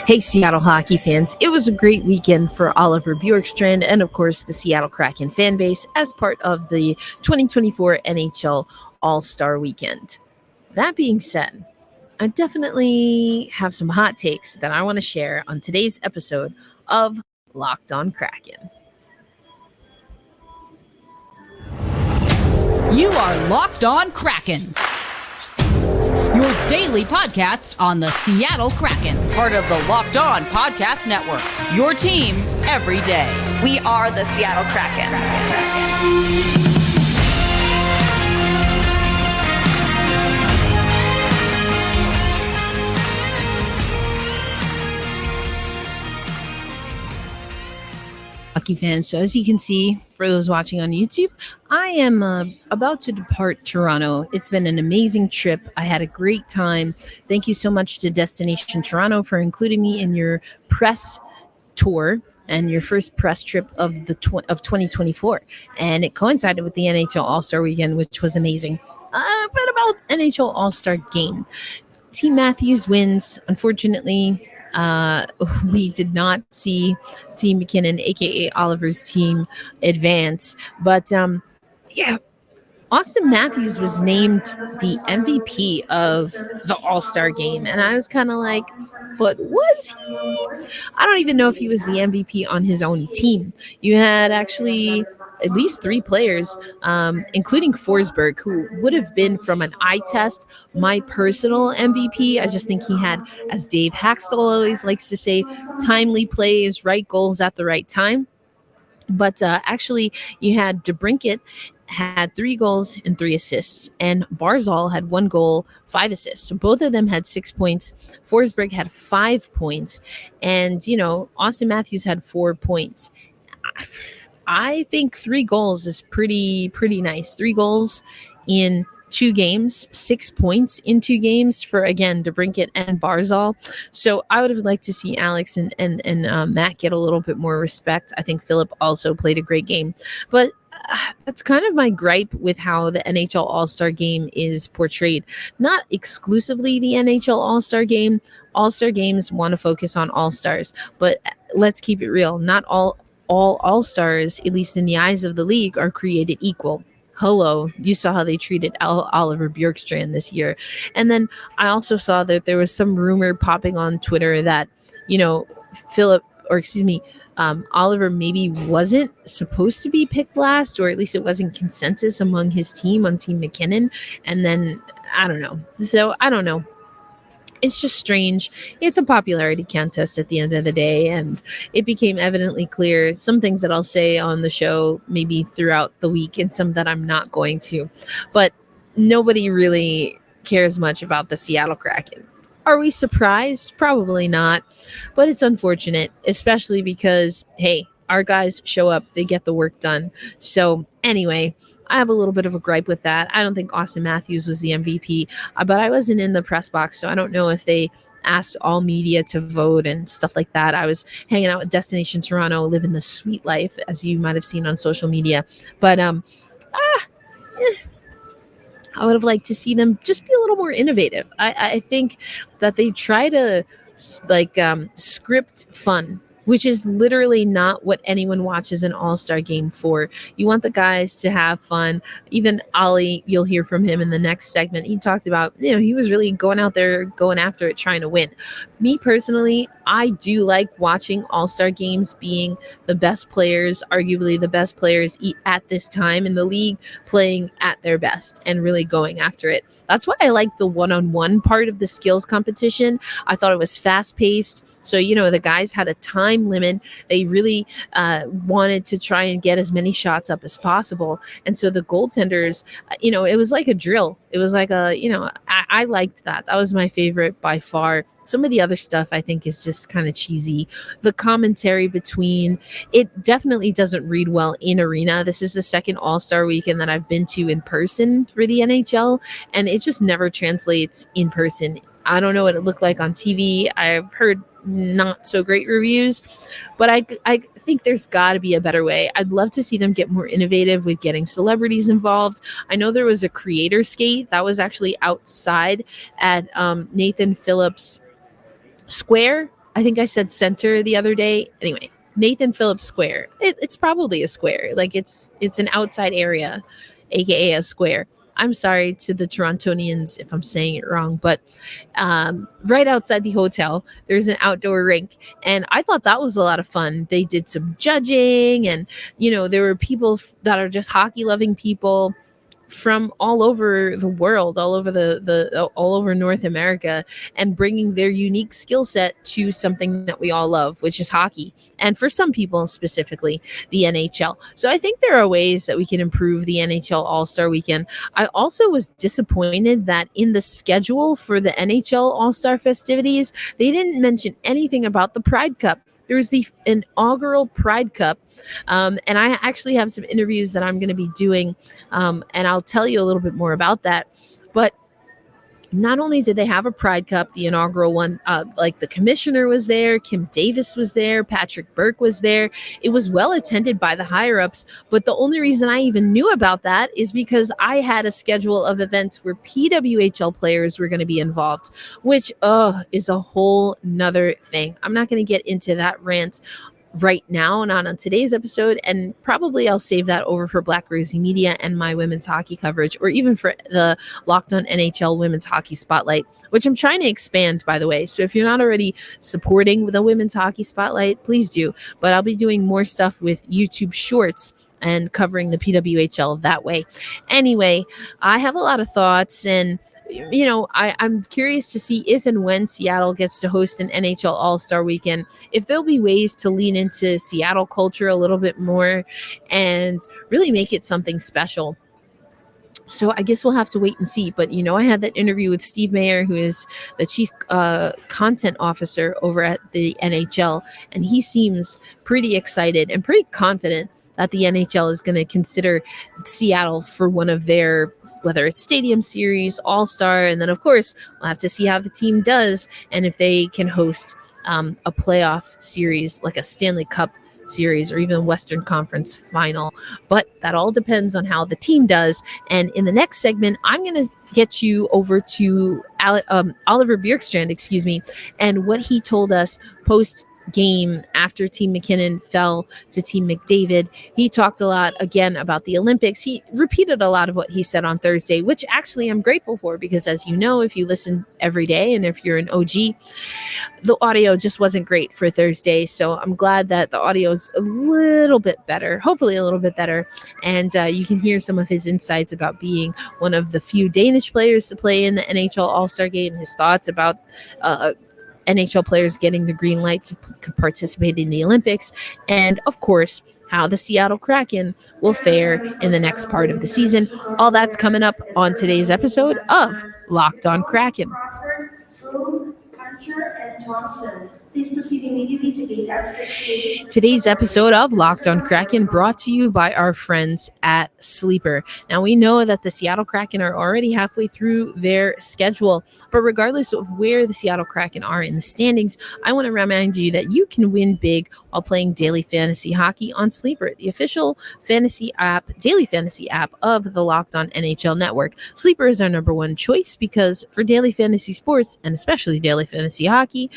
Hey, Seattle hockey fans. It was a great weekend for Oliver Bjorkstrand and, of course, the Seattle Kraken fan base as part of the 2024 NHL All-Star Weekend. That being said, I definitely have some hot takes that I want to share on today's episode of Locked On Kraken. You are Locked On Kraken, your daily podcast on the Seattle Kraken, part of the Locked On Podcast Network, your team every day. We are the Seattle Kraken. Hockey fans. So as you can see, for those watching on YouTube, I am about to depart Toronto. It's been an amazing trip. I had a great time. Thank you so much to Destination Toronto for including me in your press tour and your first press trip of 2024. And it coincided with the NHL All-Star Weekend, which was amazing. But about NHL All-Star Game. Team Matthews wins. Unfortunately, we did not see Team McKinnon, aka Oliver's team, advance. But Austin Matthews was named the MVP of the All-Star Game, and I was kind of like, but was he? I don't even know if he was the MVP on his own team. You had actually at least three players, including Forsberg, who would have been from an eye test my personal MVP. I just think he had, as Dave Haxtell always likes to say, timely plays, right goals at the right time. But actually, you had DeBrincat had 3 goals and 3 assists, and Barzal had 1 goal, 5 assists. So both of them had 6 points. Forsberg had 5 points, and Austin Matthews had 4 points. I think 3 goals is pretty nice. 3 goals in 2 games, 6 points in 2 games for, again, DeBrincat and Barzal. So I would have liked to see Alex and Matt get a little bit more respect. I think Philip also played a great game. But that's kind of my gripe with how the NHL All-Star Game is portrayed. Not exclusively the NHL All-Star Game. All-Star games want to focus on All-Stars. But let's keep it real. Not all All-Stars, at least in the eyes of the league, are created equal. Hello, you saw how they treated Oliver Bjorkstrand this year. And then I also saw that there was some rumor popping on Twitter that, Oliver maybe wasn't supposed to be picked last, or at least it wasn't consensus among his team on Team McKinnon. And then, I don't know. So, I don't know. It's just strange. It's a popularity contest at the end of the day, and it became evidently clear. Some things that I'll say on the show maybe throughout the week, and some that I'm not going to. But nobody really cares much about the Seattle Kraken. Are we surprised? Probably not. But it's unfortunate, especially because, hey, our guys show up, they get the work done. So anyway, I have a little bit of a gripe with that. I don't think Austin Matthews was the MVP, but I wasn't in the press box, so I don't know if they asked all media to vote and stuff like that. I was hanging out with Destination Toronto, living the sweet life, as you might have seen on social media. But I would have liked to see them just be a little more innovative. I think that they try to script fun, which is literally not what anyone watches an All-Star Game for. You want the guys to have fun. Even Ollie, you'll hear from him in the next segment. He talked about, he was really going out there, going after it, trying to win. Me personally, I do like watching All-Star Games, being the best players, arguably the best players at this time in the league, playing at their best and really going after it. That's why I like the one-on-one part of the skills competition. I thought it was fast-paced. So, the guys had a time limit. They really wanted to try and get as many shots up as possible. And so the goaltenders, it was like a drill. It was like I liked that. That was my favorite by far. Some of the other stuff I think is just kind of cheesy. The commentary between, it definitely doesn't read well in arena. This is the second All-Star Weekend that I've been to in person for the NHL, and it just never translates in person. I don't know what it looked like on TV. I've heard not so great reviews, but I think there's got to be a better way. I'd love to see them get more innovative with getting celebrities involved. I know there was a creator skate that was actually outside at Nathan Phillips Square. I think I said center the other day. Anyway, Nathan Phillips Square. It's probably a square. Like it's an outside area, aka a square. I'm sorry to the Torontonians if I'm saying it wrong, but right outside the hotel, there's an outdoor rink. And I thought that was a lot of fun. They did some judging, and, there were people that are just hockey loving people from all over the world, all over all over North America, and bringing their unique skill set to something that we all love, which is hockey. And for some people, specifically the NHL. So I think there are ways that we can improve the NHL All-Star Weekend. I also was disappointed that in the schedule for the NHL All-Star festivities, they didn't mention anything about the Pride Cup. There was the inaugural Pride Cup, and I actually have some interviews that I'm going to be doing, and I'll tell you a little bit more about that. But not only did they have a Pride Cup, the inaugural one, like the commissioner was there, Kim Davis was there, Patrick Burke was there. It was well attended by the higher ups. But the only reason I even knew about that is because I had a schedule of events where PWHL players were going to be involved, which is a whole nother thing. I'm not going to get into that rant right now, not on today's episode, and probably I'll save that over for Black Rosie Media and my women's hockey coverage, or even for the Locked On NHL Women's Hockey Spotlight, which I'm trying to expand, by the way. So if you're not already supporting the Women's Hockey Spotlight, please do. But I'll be doing more stuff with YouTube Shorts and covering the PWHL that way. Anyway, I have a lot of thoughts, and I'm curious to see if and when Seattle gets to host an NHL All-Star Weekend, if there'll be ways to lean into Seattle culture a little bit more and really make it something special. So I guess we'll have to wait and see. But, I had that interview with Steve Mayer, who is the chief content officer over at the NHL, and he seems pretty excited and pretty confident that the NHL is going to consider Seattle for one of their, whether it's Stadium Series, All-Star, and then, of course, we'll have to see how the team does and if they can host a playoff series like a Stanley Cup series or even Western Conference final. But that all depends on how the team does. And in the next segment, I'm going to get you over to Oliver Bjorkstrand, and what he told us post game after Team McKinnon fell to Team McDavid. He talked a lot again about the Olympics. He repeated a lot of what he said on Thursday, which actually I'm grateful for, because as you know, if you listen every day and if you're an OG, the audio just wasn't great for Thursday. So I'm glad that the audio is a little bit better, hopefully a little bit better. And you can hear some of his insights about being one of the few Danish players to play in the NHL All-Star game, his thoughts about NHL players getting the green light to participate in the Olympics, and of course, how the Seattle Kraken will fare in the next part of the season. All that's coming up on today's episode of Locked On Kraken. Please proceed immediately to gate F6. Today's episode of Locked On Kraken brought to you by our friends at Sleeper. Now, we know that the Seattle Kraken are already halfway through their schedule, but regardless of where the Seattle Kraken are in the standings, I want to remind you that you can win big while playing daily fantasy hockey on Sleeper, the official daily fantasy app of the Locked On NHL Network. Sleeper is our number one choice because for daily fantasy sports, and especially daily fantasy hockey,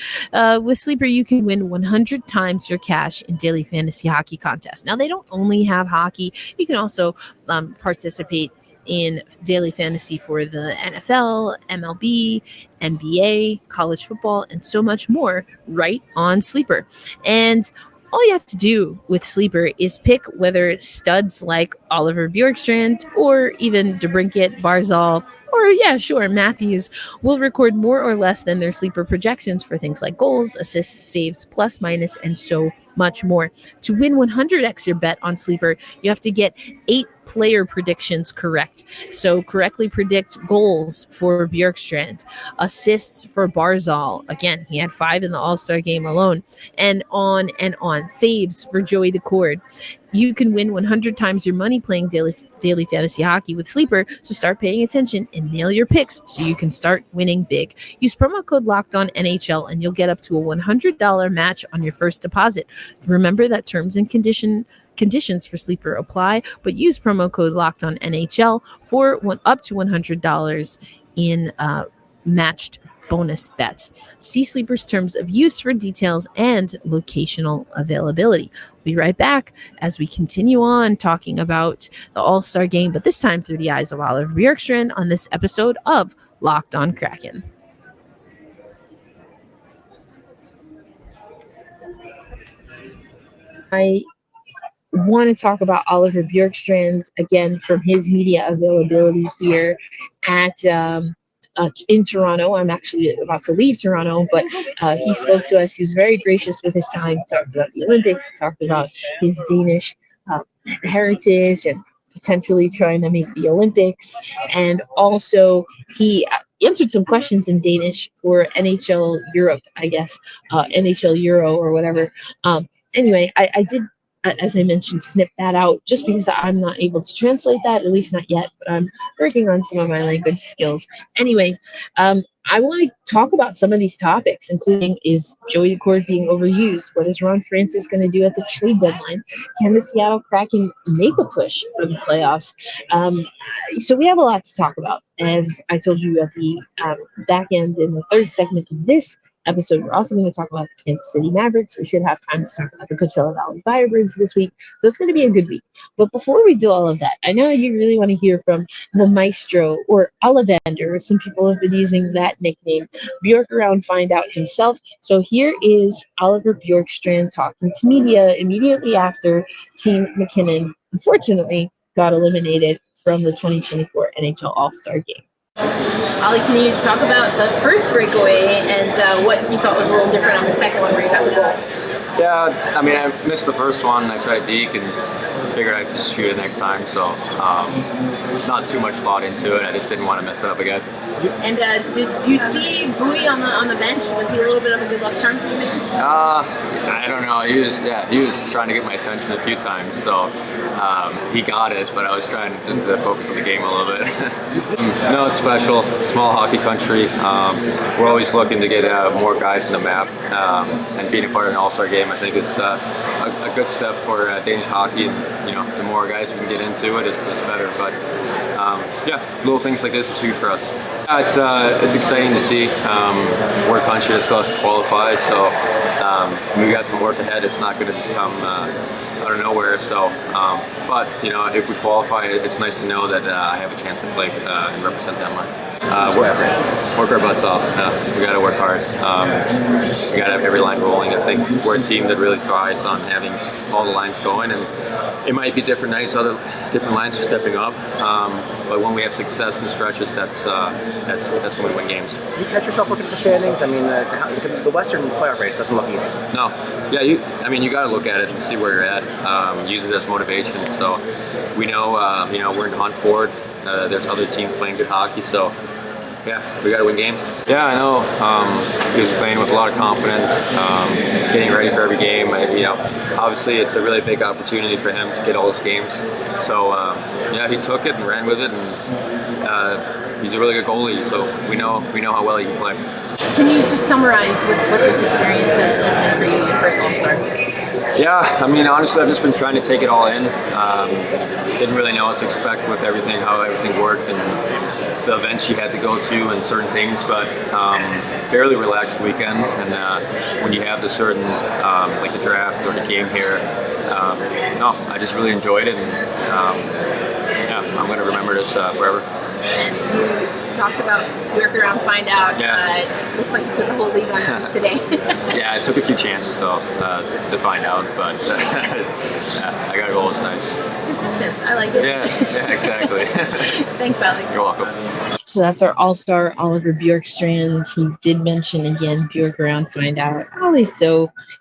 with Sleeper, you can win 100 times your cash in daily fantasy hockey contests. Now, they don't only have hockey. You can also participate in daily fantasy for the NFL, MLB, NBA, college football, and so much more right on Sleeper. And all you have to do with Sleeper is pick whether studs like Oliver Bjorkstrand or even DeBrincat, Barzal, or Matthews will record more or less than their Sleeper projections for things like goals, assists, saves, plus, minus, and so much more. To win 100x your bet on Sleeper, you have to get 8 player predictions correct. So correctly predict goals for Bjorkstrand, assists for Barzal. Again, he had 5 in the All-Star game alone, and on and on. Saves for Joey Decord. You can win 100 times your money playing daily fantasy hockey with Sleeper, so start paying attention and nail your picks so you can start winning big. Use promo code LOCKEDONNHL and you'll get up to a $100 match on your first deposit. Remember that terms and conditions for Sleeper apply, but use promo code LOCKEDONNHL for up to $100 in matched bonus bets. See Sleeper's terms of use for details and locational availability. We'll be right back as we continue on talking about the All-Star Game, but this time through the eyes of Oliver Bjorkstrand on this episode of Locked On Kraken. I want to talk about Oliver Bjorkstrand again from his media availability here at in Toronto. I'm actually about to leave Toronto, but he spoke to us. He was very gracious with his time. He talked about the Olympics. He talked about his Danish heritage and potentially trying to make the Olympics. And also he answered some questions in Danish for NHL Europe, I guess, NHL Euro or whatever. Anyway, I did, as I mentioned, snip that out just because I'm not able to translate that, at least not yet, but I'm working on some of my language skills. Anyway, I want to talk about some of these topics, including, is Joey Accord being overused? What is Ron Francis going to do at the trade deadline? Can the Seattle Kraken make a push for the playoffs? So we have a lot to talk about. And I told you at the back end in the third segment of this episode, we're also going to talk about the Kansas City Mavericks. We should have time to talk about the Coachella Valley Firebirds this week. So it's going to be a good week. But before we do all of that, I know you really want to hear from the maestro, or Ollivander. Some people have been using that nickname. Bjork around find out himself. So here is Oliver Bjorkstrand talking to media immediately after Team McKinnon, unfortunately, got eliminated from the 2024 NHL All-Star Game. Ollie, can you talk about the first breakaway and what you thought was a little different on the second one where you got the goal? Yeah, I mean, I missed the first one. I tried deke and figured I'd just shoot it next time. So not too much thought into it. I just didn't want to mess it up again. And did you see Bowie on the bench? Was he a little bit of a good luck charm for you, maybe? I don't know. He was trying to get my attention a few times. So he got it, but I was trying just to focus on the game a little bit. No, it's special. Small hockey country. We're always looking to get more guys in the map, and being a part of an All-Star game, I think it's a good step for Danish hockey. And, you know, the more guys we can get into it, it's better. But yeah, little things like this is huge for us. It's exciting to see. We're a country that still has to qualify, so we got some work ahead. It's not going to just come out of nowhere. So, but you know, if we qualify, it's nice to know that I have a chance to play and represent Denmark. Work our butts off. We got to work hard. We got to have every line rolling. I think we're a team that really thrives on having all the lines going, and it might be different nights, other different lines are stepping up. But when we have success in stretches, that's when we win games. Do you catch yourself looking at the standings? I mean, the Western playoff race doesn't look easy. No. Yeah, you got to look at it and see where you're at. Use it as motivation. So we know, we're in the hunt for it. There's other teams playing good hockey, so yeah, we got to win games. Yeah, I know. He was playing with a lot of confidence, getting ready for every game. Obviously, it's a really big opportunity for him to get all those games. So yeah, he took it and ran with it, and he's a really good goalie. So we know how well he can play. Can you just summarize what this experience has been for you, your first All-Star? Yeah, I mean, honestly, I've just been trying to take it all in. Didn't really know what to expect with everything, how everything worked, and the events you had to go to and certain things, but fairly relaxed weekend. And when you have the certain, like the draft or the game here, no, I just really enjoyed it. And yeah, I'm going to remember this forever. And you talked about work around, find out. Yeah. Looks like you put the whole league on ice today. Yeah, I took a few chances though to find out, but yeah, I got a goal. It's nice. Persistence, I like it. Yeah, exactly. Thanks, Ali. You're welcome. So that's our All-Star Oliver Bjorkstrand. He did mention again Bjork around, find out. Ollie's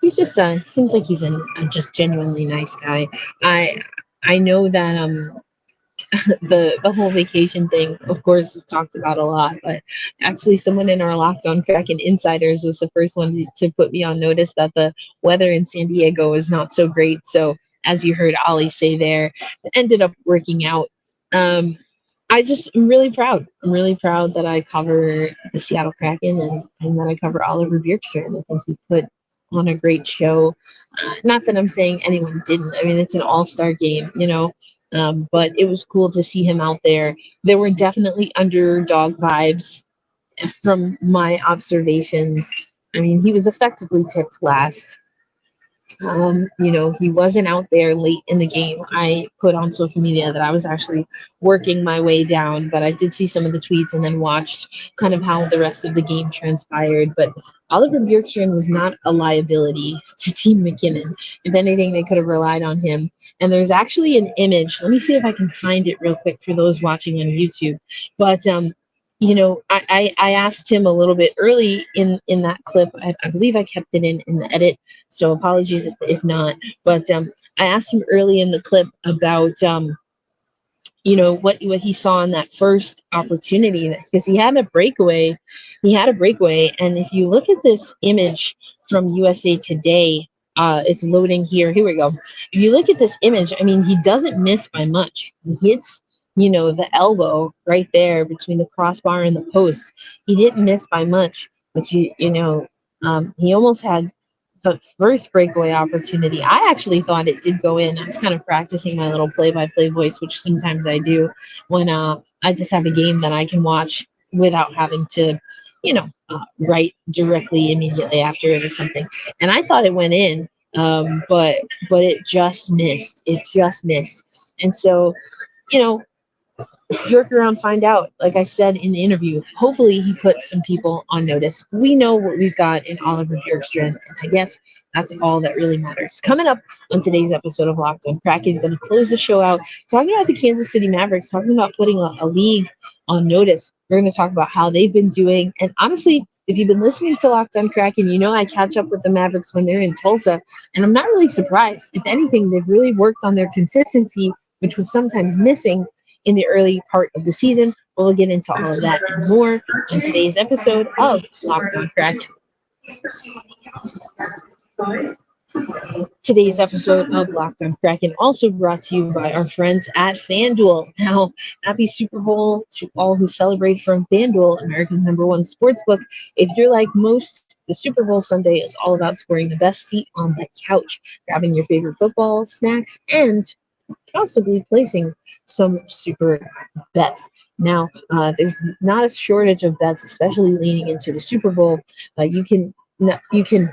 he's just seems like he's a just genuinely nice guy. I know that the whole vacation thing, of course, is talked about a lot, but actually someone in our Locked On Kraken Insiders was the first one to put me on notice that the weather in San Diego is not so great. So as you heard Ollie say there, it ended up working out. I'm really proud. I'm really proud that I cover the Seattle Kraken and that I cover Oliver Bjorkstrand. I think he put on a great show. Not that I'm saying anyone didn't. I mean, it's an all-star game, but it was cool to see him out there. There were definitely underdog vibes from my observations, I mean, he was effectively picked last. He wasn't out there late in the game. I put on social media that I was actually working my way down, but I did see some of the tweets and then watched kind of how the rest of the game transpired. But Oliver Bjorkstrand was not a liability to Team McKinnon. If anything, they could have relied on him. And there's actually an image. Let me see if I can find it real quick for those watching on YouTube. But I asked him a little bit early in that clip. I believe I kept it in the edit, so apologies if not. But I asked him early in the clip about what he saw in that first opportunity, because he had a breakaway. And if you look at this image from USA Today, it's loading here. Here we go. If you look at this image, I mean, he doesn't miss by much. He hits the elbow right there between the crossbar and the post. He didn't miss by much, but he almost had the first breakaway opportunity. I actually thought it did go in. I was kind of practicing my little play-by-play voice, which sometimes I do when I just have a game that I can watch without having to, write directly immediately after it or something. And I thought it went in, but it just missed. It just missed. And so, work around, find out. Like I said in the interview, hopefully he put some people on notice. We know what we've got in Oliver Bjorkstrand, and I guess that's all that really matters. Coming up on today's episode of Locked on Kraken, going to close the show out talking about the Kansas City Mavericks, talking about putting a league on notice. We're going to talk about how they've been doing. And honestly, if you've been listening to Locked on Kraken, I catch up with the Mavericks when they're in Tulsa, and I'm not really surprised. If anything, they've really worked on their consistency, which was sometimes missing in the early part of the season. We'll get into all of that and more in today's episode of Locked on Kraken. Today's episode of Locked on Kraken also brought to you by our friends at FanDuel. Now, happy Super Bowl to all who celebrate from FanDuel, America's #1 sportsbook. If you're like most, the Super Bowl Sunday is all about scoring the best seat on the couch, grabbing your favorite football, snacks, and possibly placing some super bets. Now, there's not a shortage of bets, especially leaning into the Super Bowl. You can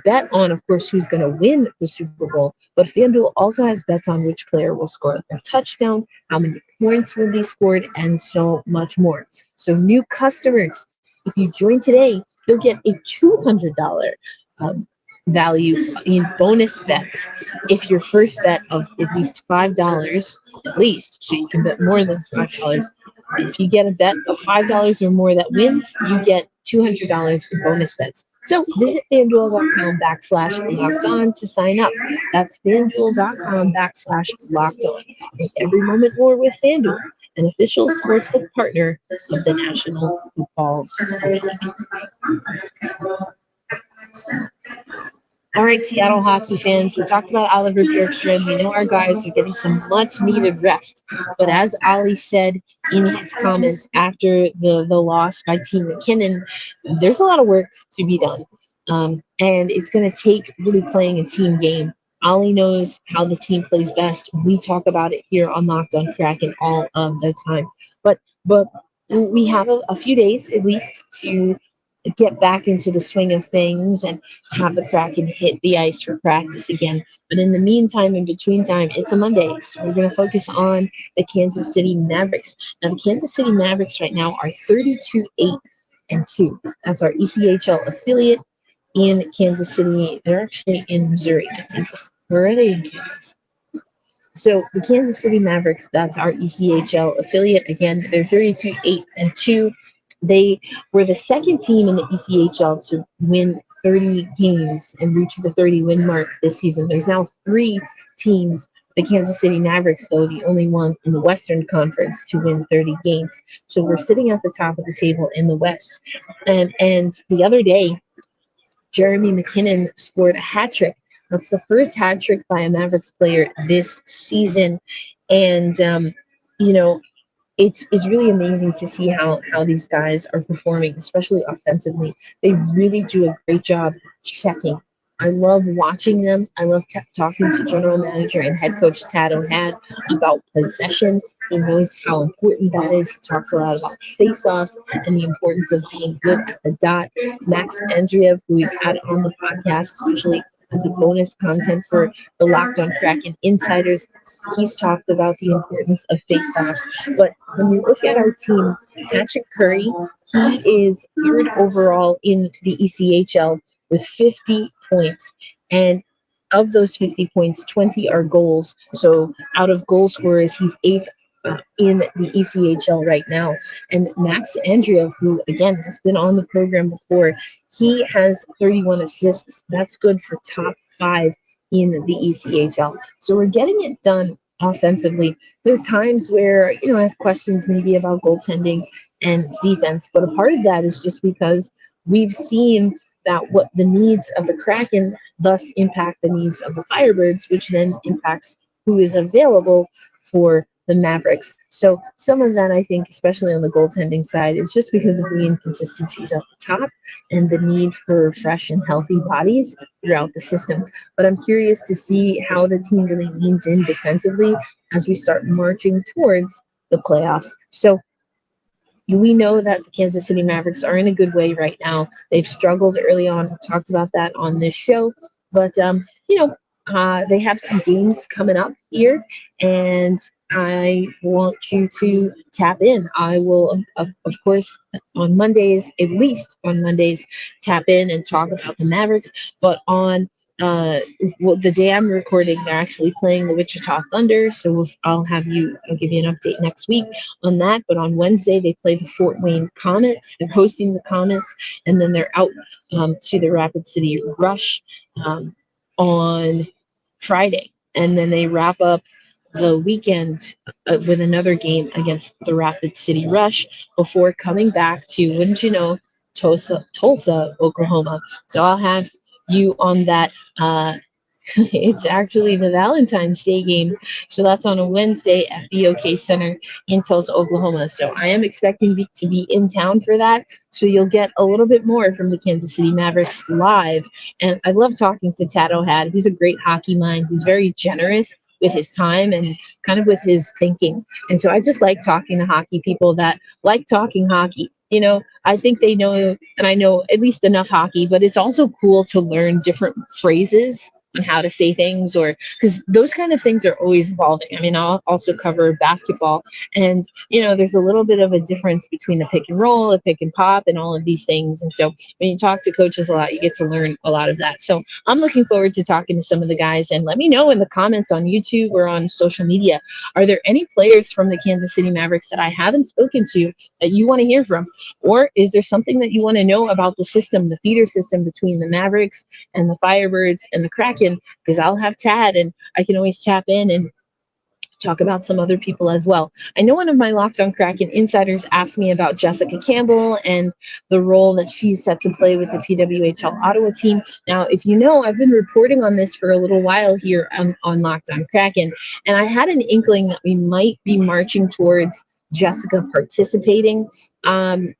bet on, of course, who's going to win the Super Bowl, but FanDuel also has bets on which player will score a touchdown, how many points will be scored, and so much more. So new customers, if you join today, you'll get a $200 value in bonus bets if your first bet of at least $5, at least, so you can bet more than $5. If you get a bet of $5 or more that wins, you get $200 in bonus bets. So visit FanDuel.com/locked-on to sign up. That's FanDuel.com/locked-on. Make every moment more with FanDuel, an official sportsbook partner of the National Football League. All right, Seattle hockey fans, we talked about Oliver Bjorkstrand. We know our guys are getting some much-needed rest. But as Ollie said in his comments after the loss by Team McKinnon, there's a lot of work to be done. And it's going to take really playing a team game. Ollie knows how the team plays best. We talk about it here on Locked on Kraken all of the time. But we have a few days, at least, to get back into the swing of things and have the Kraken hit the ice for practice again. But in the meantime, in between time, it's a Monday, so we're going to focus on the Kansas City Mavericks. Now, the Kansas City Mavericks right now are 32-8-2. That's our ECHL affiliate in Kansas City. They're actually in Missouri, not Kansas. Where are they in Kansas? So the Kansas City Mavericks, that's our ECHL affiliate. Again, they're 32-8-2. They were the second team in the ECHL to win 30 games and reach the 30-win mark this season. There's now 3 teams, the Kansas City Mavericks, though, the only one in the Western Conference to win 30 games. So we're sitting at the top of the table in the West. And the other day, Jeremy McKinnon scored a hat trick. That's the first hat trick by a Mavericks player this season. And, it's really amazing to see how these guys are performing, especially offensively. They really do a great job checking I love watching them. I love talking to general manager and head coach Tad O'Had about possession. He knows how important that is. He talks a lot about face-offs and the importance of being good at the dot. Max Andreev, who we've had on the podcast, especially as a bonus content for the Locked On Kraken insiders, he's talked about the importance of face-offs. But when you look at our team, Patrick Curry, he is third overall in the ECHL with 50 points. And of those 50 points, 20 are goals. So out of goal scorers, he's eighth in the ECHL right now. And Max Andreev, who again has been on the program before, he has 31 assists. That's good for top 5 in the ECHL. So we're getting it done offensively. There are times where, I have questions maybe about goaltending and defense, but a part of that is just because we've seen that what the needs of the Kraken thus impact the needs of the Firebirds, which then impacts who is available for the Mavericks. So some of that, I think, especially on the goaltending side, is just because of the inconsistencies at the top and the need for fresh and healthy bodies throughout the system. But I'm curious to see how the team really leans in defensively as we start marching towards the playoffs. So we know that the Kansas City Mavericks are in a good way right now. They've struggled early on. We talked about that on this show. But, they have some games coming up here, and I want you to tap in. I will, of course, on Mondays, at least on Mondays, tap in and talk about the Mavericks. But on the day I'm recording, they're actually playing the Wichita Thunder. So I'll give you an update next week on that. But on Wednesday, they play the Fort Wayne Comets. They're hosting the Comets, and then they're out to the Rapid City Rush on Friday. And then they wrap up the weekend with another game against the Rapid City Rush before coming back to, wouldn't you know, Tulsa, Oklahoma. So I'll have you on that. It's actually the Valentine's Day game. So that's on a Wednesday at BOK Center in Tulsa, Oklahoma. So I am expecting to be in town for that. So you'll get a little bit more from the Kansas City Mavericks live. And I love talking to Tad O'Had. He's a great hockey mind. He's very generous with his time and kind of with his thinking. And so I just like talking to hockey people that like talking hockey. I think they know, and I know at least enough hockey, but it's also cool to learn different phrases on how to say things, or because those kind of things are always evolving. I mean, I'll also cover basketball, and there's a little bit of a difference between the pick and roll, a pick and pop, and all of these things. And so when you talk to coaches a lot, you get to learn a lot of that. So I'm looking forward to talking to some of the guys, and let me know in the comments on YouTube or on social media, are there any players from the Kansas City Mavericks that I haven't spoken to that you want to hear from? Or is there something that you want to know about the system, the feeder system between the Mavericks and the Firebirds and the Kraken? Because I'll have Tad, and I can always tap in and talk about some other people as well. I know one of my Locked On Kraken insiders asked me about Jessica Campbell and the role that she's set to play with the PWHL Ottawa team. Now, if you know, I've been reporting on this for a little while here on Locked On Kraken, and I had an inkling that we might be marching towards Jessica participating. I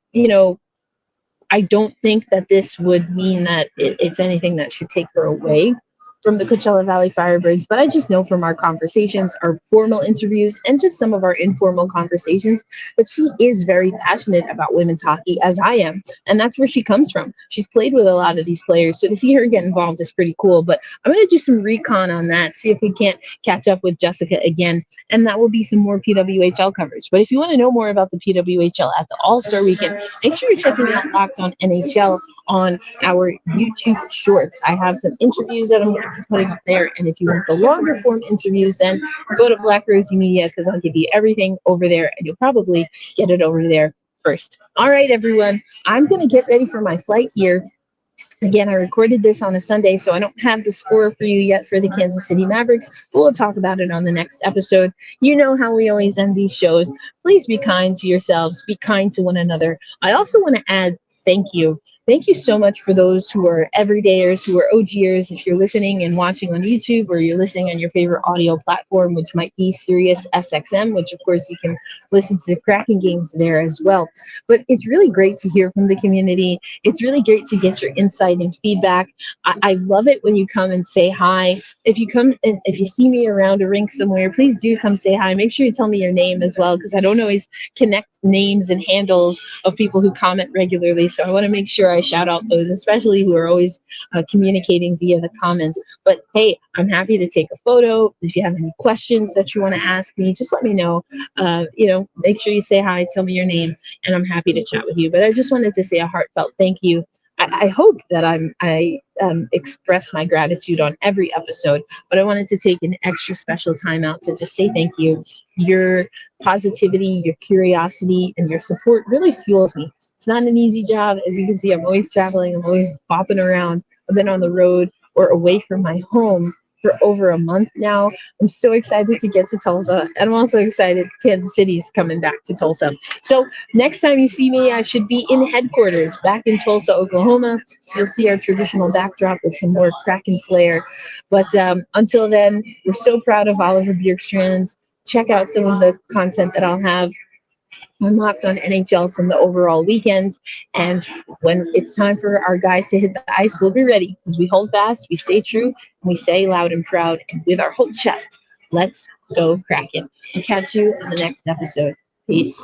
don't think that this would mean that it's anything that should take her away from the Coachella Valley Firebirds, but I just know from our conversations, our formal interviews, and just some of our informal conversations that she is very passionate about women's hockey, as I am, and that's where she comes from. She's played with a lot of these players, so to see her get involved is pretty cool, but I'm going to do some recon on that, see if we can't catch up with Jessica again, and that will be some more PWHL coverage. But if you want to know more about the PWHL at the All-Star Weekend, make sure you're checking out Locked On NHL on our YouTube Shorts. I have some interviews that I'm going to be putting up there, and if you want the longer form interviews, then go to Black Rosie Media, because I'll give you everything over there, and you'll probably get it over there first. All right, everyone, I'm going to get ready for my flight here. Again, I recorded this on a Sunday, so I don't have the score for you yet for the Kansas City Mavericks, but we'll talk about it on the next episode. You know how we always end these shows. Please be kind to yourselves, be kind to one another. I also want to add thank you, thank you so much for those who are everydayers, who are OGers. If you're listening and watching on YouTube, or you're listening on your favorite audio platform, which might be Sirius SXM, which of course you can listen to the Kraken games there as well. But it's really great to hear from the community. It's really great to get your insight and feedback. I love it when you come and say hi. If you come and if you see me around a rink somewhere, please do come say hi. Make sure you tell me your name as well, because I don't always connect names and handles of people who comment regularly. So I want to make sure I shout out those, especially who are always communicating via the comments. But hey, I'm happy to take a photo. If you have any questions that you want to ask me, just let me know. Make sure you say hi, tell me your name, and I'm happy to chat with you. But I just wanted to say a heartfelt thank you. I hope that I express my gratitude on every episode, but I wanted to take an extra special time out to just say thank you. Your positivity, your curiosity, and your support really fuels me. It's not an easy job. As you can see, I'm always traveling. I'm always bopping around. I've been on the road or away from my home for over a month now. I'm so excited to get to Tulsa, and I'm also excited Kansas City's coming back to Tulsa. So next time you see me, I should be in headquarters back in Tulsa, Oklahoma. So you'll see our traditional backdrop with some more Kraken flair. But until then, we're so proud of Oliver Bjorkstrand. Check out some of the content that I'll have unlocked on NHL from the overall weekend. And when it's time for our guys to hit the ice, we'll be ready, because we hold fast, we stay true, and we say loud and proud, and with our whole chest, let's go Kraken. I'll catch you in the next episode. Peace.